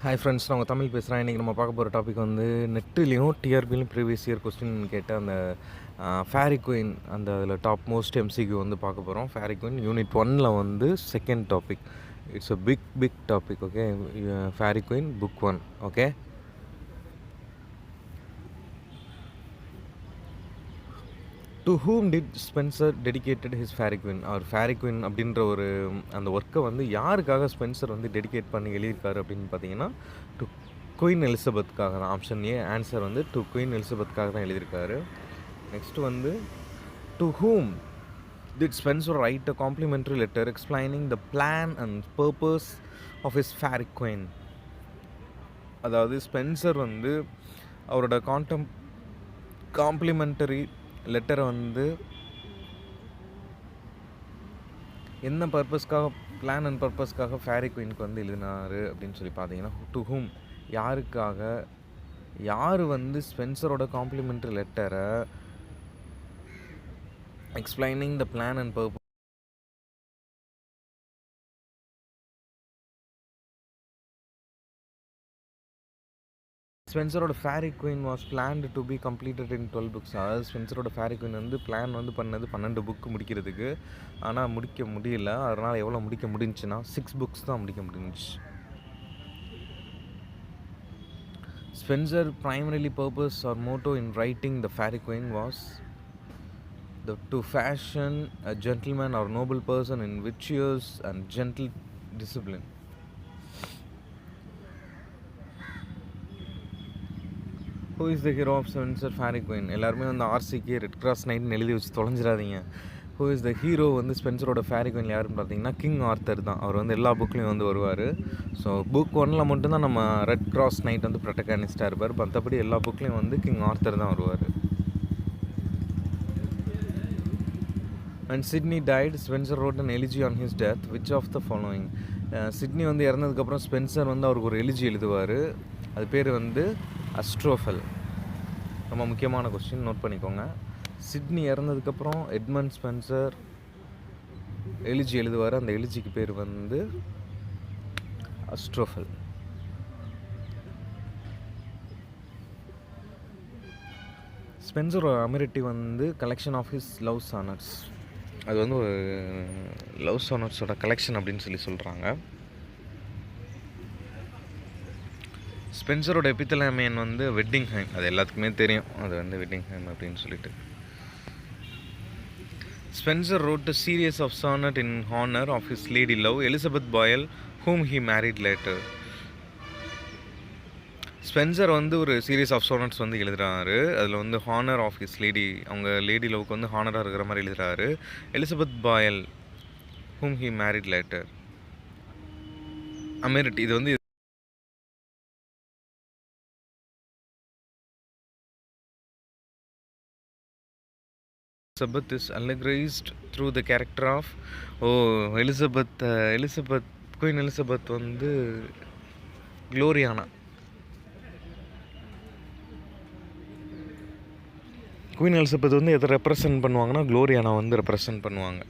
Hi friends, நான் உங்கள் தமிழ் பேசுகிறேன். இன்றைக்கி நம்ம பார்க்க போகிற டாபிக் வந்து நெட்டுலேயும் டிஆர்பிலையும் ப்ரீவியஸ் இயர் கொஸ்டின் கேட்ட அந்த ஃபேரி குயின் அந்த அதில் டாப் மோஸ்ட் எம்சிக்யூ வந்து பார்க்க போகிறோம். ஃபேரி குயின் யூனிட் 1ல் வந்து second topic. It's a big topic. Okay, Faerie Queene book 1. Okay, to whom did Spenser dedicated his Faerie Queene? அவர் ஃபேரி குயின் அப்படின்ற ஒரு அந்த ஒர்க்கை வந்து யாருக்காக ஸ்பென்சர் வந்து டெடிகேட் பண்ணி எழுதியிருக்காரு அப்படின்னு பார்த்தீங்கன்னா, டு குயின் எலிசபெத்காக தான். ஆப்ஷன் ஏ ஆன்சர் வந்து டு குயின் எலிசபெத்காக தான் எழுதியிருக்காரு. நெக்ஸ்ட் வந்து to whom did Spenser write a complimentary letter explaining the plan and purpose of his Faerie Queene? அதாவது ஸ்பென்சர் வந்து அவரோட காம்ப்ளிமெண்டரி லெட்டரை வந்து என்ன பர்பஸ்க்காக, பிளான் அண்ட் பர்பஸ்க்காக ஃபேரி குயினுக்கு வந்து எழுதினார் அப்படின்னு சொல்லி பார்த்தீங்கன்னா, டு ஹூம் யாருக்காக, யார் வந்து ஸ்பென்சரோட காம்ப்ளிமெண்ட்ரி லெட்டரை explaining the plan and purpose ஸ்பென்சரோட Faerie Queene was planned to be completed in 12 books. அதாவது ஸ்பென்சரோட ஃபேரி குயின் வந்து பிளான் வந்து பண்ணது 12 புக்கு முடிக்கிறதுக்கு. ஆனால் முடிக்க முடியல. அதனால் எவ்வளோ முடிக்க முடிஞ்சுன்னா 6 புக்ஸ் தான் முடிக்க முடிஞ்சிச்சு. Spencer primarily purpose or motto in writing the Fairy Queen was to fashion a gentleman or noble person in virtuous and gentle discipline. Who is the hero of Spencer Fairy Queen? எல்லாருமே வந்து ஆர்சிக்கு red cross நைட்னு எழுதி வச்சு தொலைஞ்சிடாதீங்க. Who is the hero வந்து ஸ்பென்சரோட Faerie queen யாருன்னு பார்த்தீங்கன்னா king Arthur தான். அவர் வந்து எல்லா புக்லேயும் வந்து வருவார். ஸோ புக் 1ல் மட்டும்தான் நம்ம ரெட் கிராஸ் நைட் வந்து ப்ரொட்டகானிஸ்டாக இருப்பார். மற்றபடி எல்லா புக்லேயும் வந்து கிங் ஆர்த்தர் தான் வருவார். And Sidney died, Spenser wrote an elegy on his death. Which of the following? Sidney வந்து இறந்ததுக்கப்புறம் ஸ்பென்சர் வந்து அவருக்கு ஒரு எலிஜி எழுதுவார். அது பேர் வந்து அஸ்ட்ரோஃபல். ரொம்ப முக்கியமான கொஸ்டின், நோட் பண்ணிக்கோங்க. சிட்னி இறந்ததுக்கப்புறம் எட்மண்ட் ஸ்பென்சர் எலிஜி எழுதுவார். அந்த எலிஜிக்கு பேர் வந்து அஸ்ட்ரோஃபல். ஸ்பென்சர் அமெரிட்டி வந்து collection of his love sonnets. அது வந்து ஒரு லவ் சானட்ஸோட கலெக்ஷன் அப்படின்னு சொல்லி சொல்கிறாங்க. ஸ்பென்சரோட எபித்தலமேன் வந்து வெட்டிங்ஹைம். அது எல்லாத்துக்குமே தெரியும், அது வந்து வெட்டிங்ஹைம் அப்படின்னு சொல்லிட்டு. Spencer wrote a series of sonnet in honor of his lady love, Elizabeth Boyle, whom he married later. Spenser வந்து ஒரு சீரீஸ் ஆஃப் சோனட்ஸ் வந்து எழுதுறாரு. அதில் வந்து ஹானர் ஆஃப் ஹிஸ் லேடி, அவங்க லேடி லவ்க்கு வந்து ஹானராக இருக்கிற மாதிரி எழுதுறாரு. Elizabeth Boyle, whom he married later. Amoretti. இது வந்து Elizabeth is allegorized through the character of Elizabeth Queen Elizabeth வந்து குளோரியானா. குயின் எலிசபெத் வந்து எதை ரெப்ரசன்ட் பண்ணுவாங்கன்னா குளோரியானா வந்து ரெப்ரசன்ட் பண்ணுவாங்க.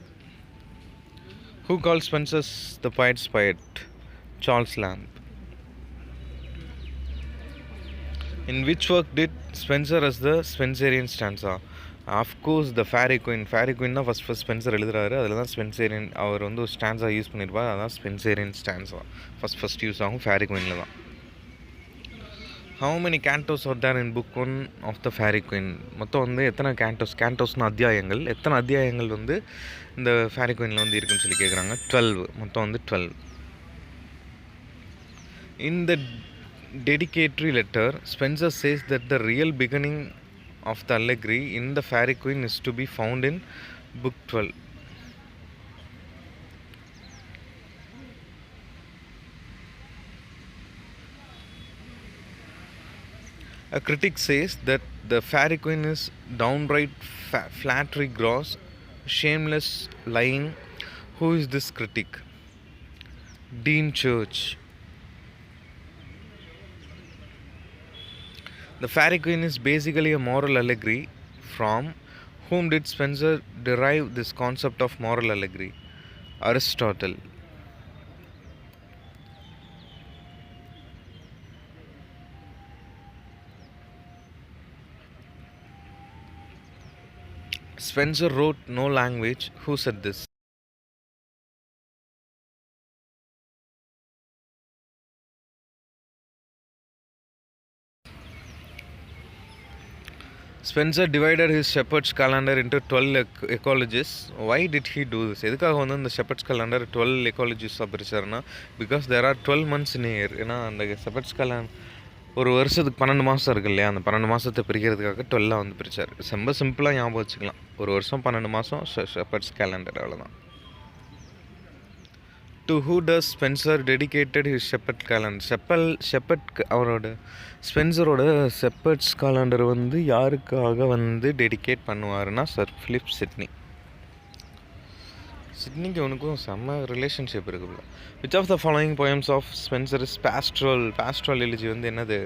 Who called Spencer's the poet's poet? Charles Lamb. In which work did Spencer as the Spencerian stanza? Of course the Faerie Queene. Faerie Queene தான் first Spenser எழுதுறாரு. அதில் தான் ஸ்பென்சேரியன் அவர் வந்து ஒரு ஸ்டான்ஸாக யூஸ் பண்ணியிருப்பார். அதான் ஸ்பென்சேரியன் ஸ்டான்ஸா ஃபஸ்ட் யூஸ் ஆகும் ஃபேரி குயினில் தான். How many cantos are there in book 1 of the Faerie Queene? மொத்தம் வந்து எத்தனை கேண்டோஸ்னு அத்தியாயங்கள், எத்தனை அத்தியாயங்கள் வந்து இந்த ஃபேரி குயினில் வந்து இருக்குன்னு சொல்லி கேட்குறாங்க. 12. மொத்தம் வந்து 12. In the dedicatory letter Spenser says that the real beginning of the allegory in the Fairy Queen is to be found in book 12. A critic says that the Fairy Queen is downright flattery, gross, shameless, lying. Who is this critic? Dean Church. The Fairy Queen is basically a moral allegory. From whom did Spencer derive this concept of moral allegory? Aristotle. Spencer wrote no language. Who said this? Spencer divided his shepherd's calendar into 12 ecologies. Why did he do this? எதுக்காக வந்து இந்த shepherd's calendar 12 ecologies பிரிச்சாருன்னா, because there are 12 months in a year. ஏன்னா அந்த shepherd's calendar ஒரு வருஷத்துக்கு 12 மாதம் இருக்கு இல்லையா, அந்த 12 மாதத்தை பிரிக்கிறதுக்காக 12 வந்து பிரித்தார். ரொம்ப சிம்பிளாக ஞாபகம் வச்சுக்கலாம். ஒரு வருஷம் 12 மாதம் shepherd's calendar, அவ்வளோதான். To who does Spencer dedicated his shepherd calendar? அவரோட ஸ்பென்சரோட shepherd's calendar வந்து யாருக்காக வந்து டெடிகேட் பண்ணுவாருன்னா சர் ஃபிலிப் சிட்னி. சிட்னிக்கு அவனுக்கும் செம்ம ரிலேஷன்ஷிப் இருக்குல்ல. Which of the following poems of Spenser is pastoral elegy வந்து என்னது?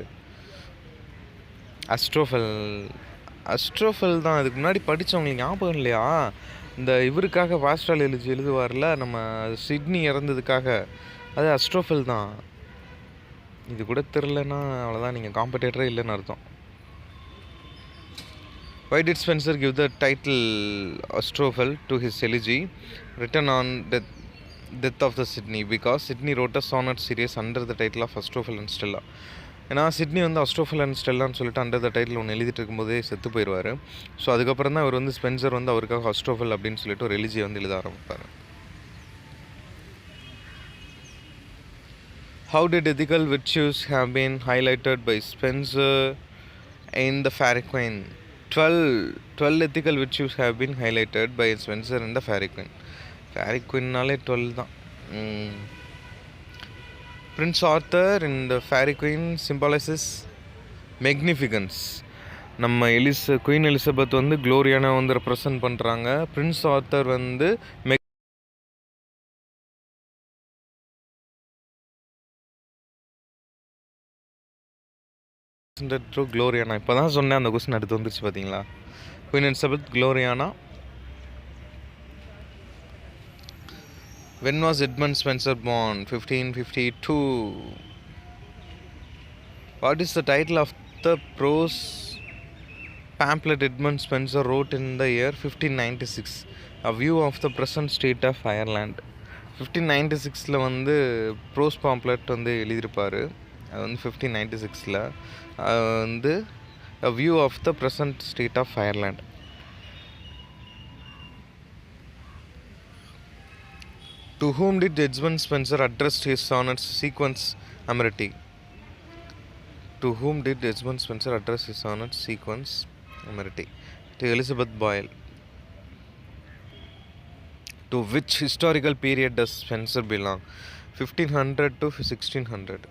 அஸ்ட்ரோஃபெல் தான். அதுக்கு முன்னாடி படித்தவங்களுக்கு ஞாபகம் இல்லையா? இந்த இவருக்காக பாஸ்ட்ரல் எலிஜி எழுதுவார்ல நம்ம சிட்னி இறந்ததுக்காக, அது அஸ்ட்ரோஃபெல் தான். இது கூட தெரிலன்னா அவ்வளோதான், நீங்கள் காம்படேட்டரே இல்லைன்னு அர்த்தம். Why did Spencer give the title Astrophel to his elegy written on death of the Sydney? Because Sydney wrote a sonnet series under the title of Astrophel and Stella. ஏன்னா சிட்னி வந்து அஸ்ட்ரோஃபெல் அண்ட் ஸ்டெல்லான்னு சொல்லிட்டு under the title ஒன்று எழுதிட்டு இருக்கும்போதே செத்து போயிடுவார். So அதுக்கப்புறம் தான் அவர் வந்து ஸ்பென்சர் வந்து அவருக்காக அஸ்ட்ரோஃபெல் அப்படின்னு சொல்லிட்டு ஒரு எலிஜியை வந்து எழுத ஆரம்பிப்பார். How did ethical virtues have been highlighted by Spencer in the Faerie Queene? 12 ethical virtues have been highlighted by Spencer in the Faerie Queene. Faerie Queenனாலே 12 தான். Prince Arthur in the Faerie Queene symbolizes magnificence. நம்ம queen Elizabeth வந்து க்ளோரியானா வந்து represent பண்ணுறாங்க. Prince author வந்து க்ளோரியானா. இப்போ தான் சொன்னேன், அந்த கொஸ்டின் அடுத்து வந்துருச்சு பார்த்தீங்களா? Queen Elizabeth, Gloriana. When was Edmund Spencer born? 1552. What is the title of the prose pamphlet Edmund Spencer wrote in the year 1596? A view of the present state of Ireland. 1596ல வந்து pros pomfret வந்து எழுதியிருப்பார். அது வந்து 1596ல வந்து A view of the present state of Ireland. To whom did Edmund Spencer address his sonnets sequence Amity? To whom did Edmund Spencer address his sonnets sequence Amity? To Elizabeth Boyle. To which historical period does Spencer belong? 1500 to 1600.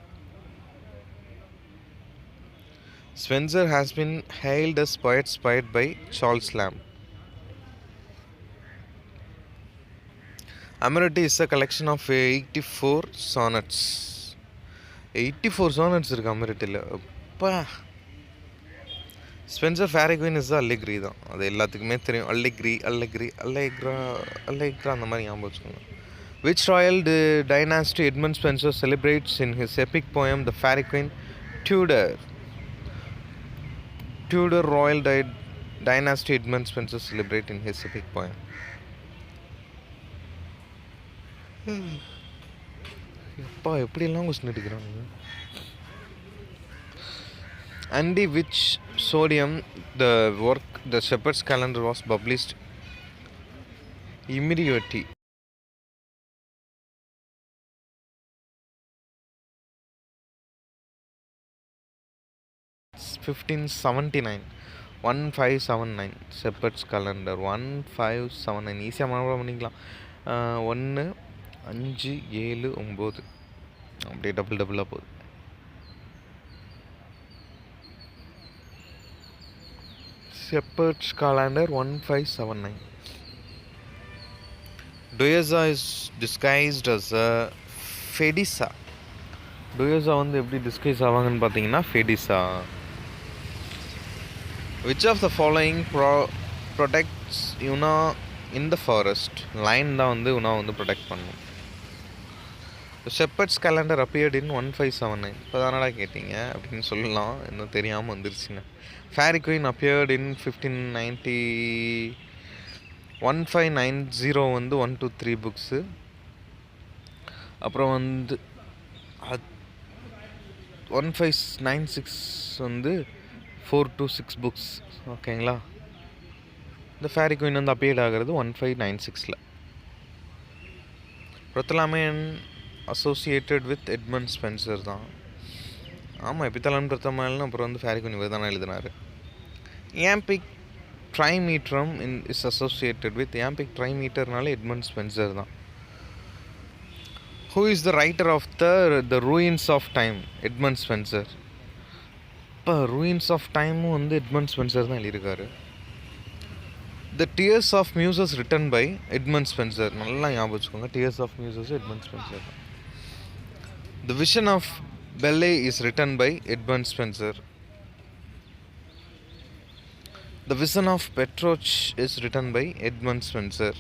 Spencer has been hailed as poet inspired by Charles Lamb. Amity is a collection of 84 sonnets. 84 sonnets இருக்கு அமெரிட்டியில். அப்பா, Spencer fairy queen is அல்லெக்ரி தான். அது எல்லாத்துக்குமே தெரியும். அல்லெக்ரா அந்த மாதிரி ஞாபகம் வச்சுக்கோங்க. Which royal dynasty Edmund Spencer celebrates in his epic poem The Faerie Queene? Tudor royal dynasty Edmund Spencer celebrate in his epic poem. எப்பா எப்படியெல்லாம் கொஸ்டின் எடுக்கிறாங்க. Under which pseudonym the Shepherd's Calendar was published? Immediately. 1579. 1579 Shepherd's Calendar 1579. ஈஸியாக மனப்பாடம் பண்ணிக்கலாம். 1 5 7 9 அப்படியே டபுளாக போகுது. Shepherd's Calendar 1579. Duyaza is disguised as a Fedisa. Duyaza வந்து எப்படி டிஸ்கைஸ் ஆவாங்கன்னு பார்த்தீங்கன்னா ஃபெடிசா. Which of the following protects Una in the forest? Line தான் வந்து உனா வந்து ப்ரொடெக்ட் பண்ணும். The Shepherd's Calendar appeared in 1579. இப்போ தானடா கேட்டீங்க அப்படின்னு சொல்லலாம், இன்னும் தெரியாமல் வந்துருச்சுங்க. Faerie Queene appeared in 1590. 1590 வந்து 1 to 3 புக்ஸு. அப்புறம் வந்து 1596 வந்து 4 to 6 புக்ஸ். ஓகேங்களா. இந்த ஃபேரி குயின் வந்து அப்பியர்ட் ஆகிறது 1596ல். பிரத்தலாமேன் அசோசியேட்டட் வித் எட்மண்ட் ஸ்பென்சர் தான். ஆமாம், எபித்தலம் பிரத்தமால்னு அப்புறம் வந்து ஃபேரி குயின் இவர் தானே எழுதினார். Iambic trimeter is associated with iambic ட்ரைமீட்டர்னால எட்மண்ட் ஸ்பென்சர் தான். Who is the writer of the Ruins of Time? Edmund Spenser. இப்போ ரூயின்ஸ் ஆஃப் டைமும் வந்து எட்மண்ட் ஸ்பென்சர் தான் எழுதியிருக்காரு. The Tears of Muses written by Edmund Spenser. நல்லா ஞாபகம் வச்சுக்கோங்க, Tears of Muses Edmund Spenser தான். The Vision of Belle is written by Edmund Spenser. The Vision of Petrarch is written by Edmund Spenser.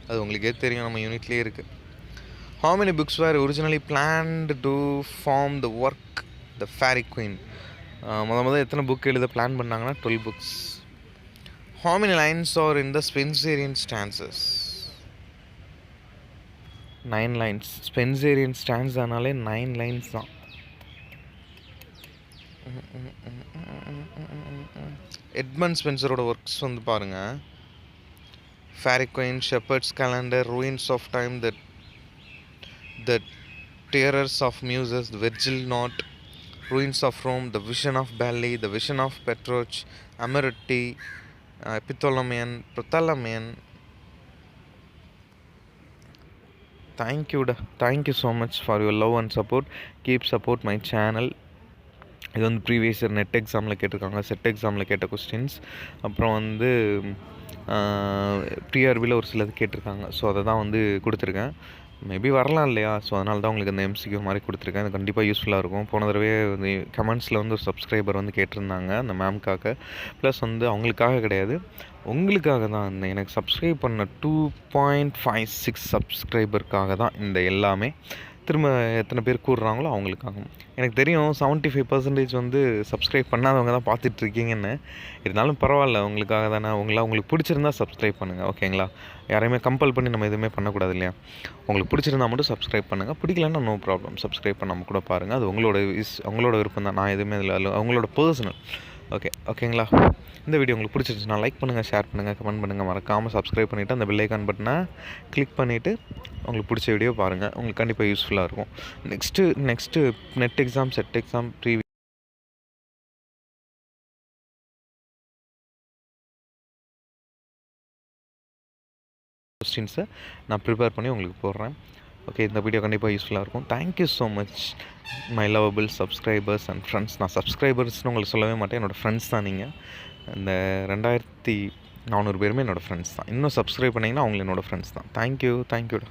அது உங்களுக்கே தெரியும், நம்ம யூனிட்லேயே இருக்குது. How many books were originally planned to form the work The Fairy Queen? முதல் எத்தனை book எழுத plan பண்ணாங்கன்னா 12 books. How many lines are in the Spenserian stanzas? 9 lines. Spenserian stanzaனாலே 9 lines தான். எட்மண்ட் ஸ்பென்சரோட ஒர்க்ஸ் வந்து பாருங்கள். Fairy Queen, Shepherd's Calendar, Ruins of Time, The Terrors of Muses, The Virgil Knot, Ruins of Rome, The Vision of Belle, The Vision of Petrarch, Amoretti, Epithalamion, Prothalamion. Thank you so much for your love and support. Keep support my channel. இது வந்து previous year net எக்ஸாமில் கேட்டிருக்காங்க, set எக்ஸாமில் கேட்ட questions. அப்புறம் வந்து டிஆர்பியில் ஒரு சிலது கேட்டிருக்காங்க. ஸோ அதை தான் வந்து கொடுத்துருக்கேன். மேபி வரலாம் இல்லையா, ஸோ அதனால தான் உங்களுக்கு அந்த எம்சிக்யூ மாதிரி கொடுத்துருக்கேன். அது கண்டிப்பாக யூஸ்ஃபுல்லாக இருக்கும். போன தடவை வந்து கமெண்ட்ஸில் வந்து ஒரு சப்ஸ்கிரைபர் வந்து கேட்டிருந்தாங்க அந்த மேம்காக. ப்ளஸ் வந்து அவங்களுக்காக கிடையாது, உங்களுக்காக தான். இந்த எனக்கு சப்ஸ்கிரைப் பண்ண 2.56 சப்ஸ்கிரைபருக்காக தான் இந்த எல்லாமே. திரும்ப எத்தனை பேர் கூடுறாங்களோ அவங்களுக்காகும். எனக்கு தெரியும் 75% வந்து சப்ஸ்கிரைப் பண்ணாதவங்க தான் பார்த்துட்ருக்கீங்கன்னு. இருந்தாலும் பரவாயில்ல, உங்களுக்காக தானே. உங்களுக்கு பிடிச்சிருந்தா சப்ஸ்கிரைப் பண்ணுங்கள், ஓகேங்களா. யாரையுமே கம்பல் பண்ணி நம்ம எதுவுமே பண்ணக்கூடாது இல்லையா. உங்களுக்கு பிடிச்சிருந்தா மட்டும் சப்ஸ்கிரைப் பண்ணுங்கள், பிடிக்கலன்னா நோ ப்ராப்ளம், சப்ஸ்கிரைப் பண்ணாமல் கூட பாருங்கள். அது உங்களோட விருப்பம் தான். நான் எதுவுமே இதில் அவங்களோட பர்சனல். ஓகேங்களா. இந்த வீடியோ உங்களுக்கு பிடிச்சிருச்சுன்னா லைக் பண்ணுங்கள், ஷேர் பண்ணுங்கள், கமெண்ட் பண்ணுங்கள். மறக்காமல் சப்ஸ்கிரைப் பண்ணிவிட்டு அந்த பெல் ஐக்கான் பட்டனை கிளிக் பண்ணிவிட்டு உங்களுக்கு பிடிச்ச வீடியோ பாருங்கள். உங்களுக்கு கண்டிப்பாக யூஸ்ஃபுல்லாக இருக்கும். Next NET exam, SET exam, கொஸ்டின்ஸை நான் ப்ரிப்பேர் பண்ணி உங்களுக்கு போடுறேன். ஓகே, இந்த வீடியோ கண்டிப்பாக யூஸ்ஃபுல்லாக இருக்கும். Thank you so much my lovable subscribers and friends. நான் சப்ஸ்கிரைபர்ஸ்னு உங்களுக்கு சொல்லவே மாட்டேன், என்னோடய ஃப்ரெண்ட்ஸ் தான் நீங்கள். இந்த 2400 பேருமே என்னோடய ஃப்ரெண்ட்ஸ் தான். இன்னும் சப்ஸ்கிரைப் பண்ணிங்கன்னா அவங்க என்னோடய ஃப்ரெண்ட்ஸ் தான். தேங்க்யூடா.